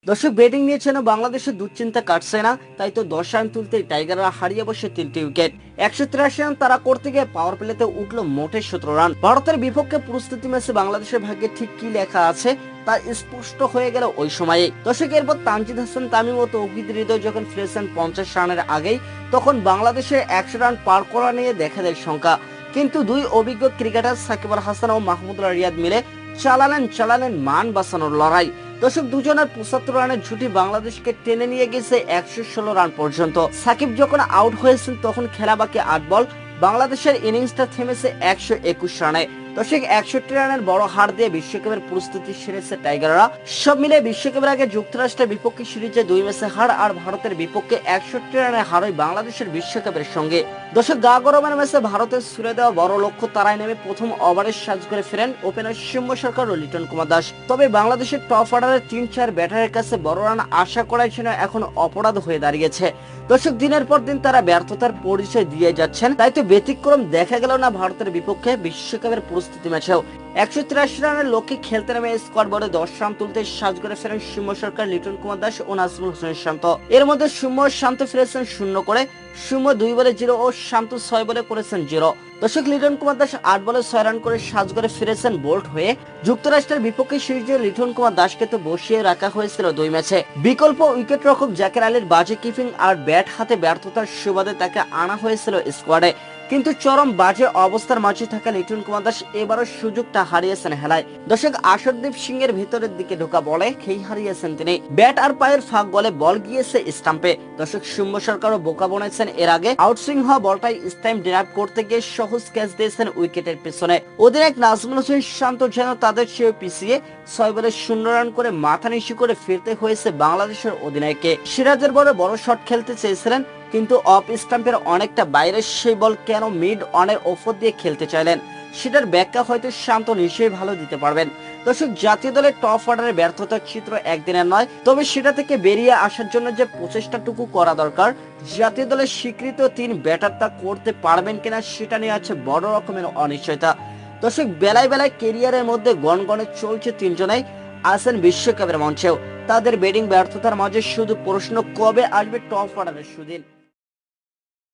দর্শক ব্যাটিং নিয়েছেন বাংলাদেশের দুশ্চিন্তা কাটছে না, তাই তো 10 রান তুলতেই টাইগাররা হারিয়ে বসে 3টি উইকেট। 183 রান তারা করতে গিয়ে পাওয়ার প্লেতে উঠলো মোটে 17 রান। ভারতের বিপক্ষে প্রস্তুতি ম্যাচে বাংলাদেশের ভাগ্যে ঠিক কি লেখা আছে তা স্পষ্ট হয়ে গেল ওই সময়ে। দর্শক এরপর তানজিদ হাসান তামিম ও তৌহিদ হৃদয় যখন ফিরেছেন 50 রানের আগেই, তখন বাংলাদেশের 100 রান পার করা নিয়ে দেখা দেয় শঙ্কা। কিন্তু দুই অভিজ্ঞ ক্রিকেটার সাকিব আল হাসান ও মাহমুদুল্লাহ রিয়াদ মিলে চালালেন মান বাঁচানোর লড়াই। দর্শক দুজনের 75 রানের জুটি বাংলাদেশকে টেনে নিয়ে গেছে 116 রান পর্যন্ত। সাকিব যখন আউট হয়েছেন তখন খেলা বাকি 8 বল। বাংলাদেশের ইনিংসটা থেমেছে 121 রানে। দর্শক 61 রানের বড় হার দিয়ে বিশ্বকাপের প্রস্তুতি সেরেছে টাইগাররা। সব মিলে বিশ্বকাপের আগে যুক্তরাষ্ট্রের বিপক্ষে সিরিজে 2 ম্যাচে হার আর ভারতের বিপক্ষে 61 রানের হারই বাংলাদেশের বিশ্বকাপের সঙ্গে। দর্শক গা গরমের ম্যাচে ভারতের ছুড়ে দেওয়া বড় লক্ষ্য তারাই নেমে প্রথম ওভারের সাজ করে ফেরেন ওপেনার সৌম্য সরকার ও লিটন কুমার দাস। তবে বাংলাদেশের টপ অর্ডারের 3-4 ব্যাটারের কাছে বড় রান আশা করাই যেন এখন অপরাধ হয়ে দাঁড়িয়েছে। দর্শক দিনের পর দিন তারা ব্যর্থতার পরিচয় দিয়ে যাচ্ছেন, তাই তো ব্যতিক্রম দেখা গেল না ভারতের বিপক্ষে বিশ্বকাপের প্রস্তুতি ম্যাচেও। 183 রানের লক্ষ্যে খেলতে নেমে স্কোয়াড বোর্ডে 10 রান তুলতে সাজ করে ফেরেন সৌম্য সরকার, লিটন কুমার দাস ও নাজমুল হোসেন শান্ত। এর মধ্যে সৌম্য শান্ত ফিরেছেন 0 করে, সৌম্য 2 বলে 0 ও শান্ত 6 বলে করেছেন 0। দর্শক লিটন কুমার দাস 8 বলে 6 রান করে সাজ করে ফিরেছেন বোল্ড হয়ে। যুক্তরাষ্ট্রের বিপক্ষে সিরিজে লিটন কুমার দাসকে তো বসিয়ে রাখা হয়েছিল 2 ম্যাচে। বিকল্প উইকেট রক্ষক জাকের আলীর বাজে কিপিং আর ব্যাট হাতে ব্যর্থতার সুবাদে তাকে আনা হয়েছিল স্কোয়াডে। কিন্তু চরম বাজে অবস্থার মাঝে থাকা লিটন কুমার দাস এবারও সুযোগটা হারিয়েছেন হেলায়। দর্শক আশারদীপ সিং এর ভেতরের দিকে ঢোকা বলে খেই হারিয়েছেন তিনি। ব্যাট আর পায়ের ফাঁক বলে বল গিয়েছে স্টাম্পে। দর্শক সৌম্য সরকারও বোকা বনেছেন এর আগে। আউটসুইং হওয়া বলটাই স্টাম্প ড্রাইভ করতে গিয়ে সহজ ক্যাচ দিয়েছেন উইকেটের পেছনে। অধিনায়ক নাজমুল হোসেন শান্ত যেন তাদের চেয়ে পিছিয়ে 6 বলে 0 রান করে মাথা নিচু করে ফিরতে হয়েছে বাংলাদেশের অধিনায়ককে। সিরাজের বড় শট খেলতে চেয়েছিলেন, কিন্তু অফ স্টাম্পের অনেকটা বাইরে সেই বল কেন মিড অনের ওপর দিয়ে খেলতে চাইলেন, সেটার ব্যাখ্যা হয়তো শান্ত নিশ্চয়ই ভালো দিতে পারবেন। দর্শক জাতীয় দলের টপ অর্ডারের ব্যর্থতার চিত্র একদিনের নয়, তবে সেটা থেকে বেরিয়ে আসার জন্য যে প্রচেষ্টাটুকু করা দরকার, জাতীয় দলের স্বীকৃত 3 ব্যাটার তা করতে পারবেন কিনা সেটা নিয়ে আছে বড় রকমের অনিশ্চয়তা। দর্শক বেলায় কেরিয়ারের মধ্যে গনগনে চলছে 3 জনাই আছেন বিশ্বকাপের মঞ্চেও। তাদের ব্যাটিং ব্যর্থতার মাঝে শুধু প্রশ্ন, কবে আসবে টপ অর্ডারের সুদিন।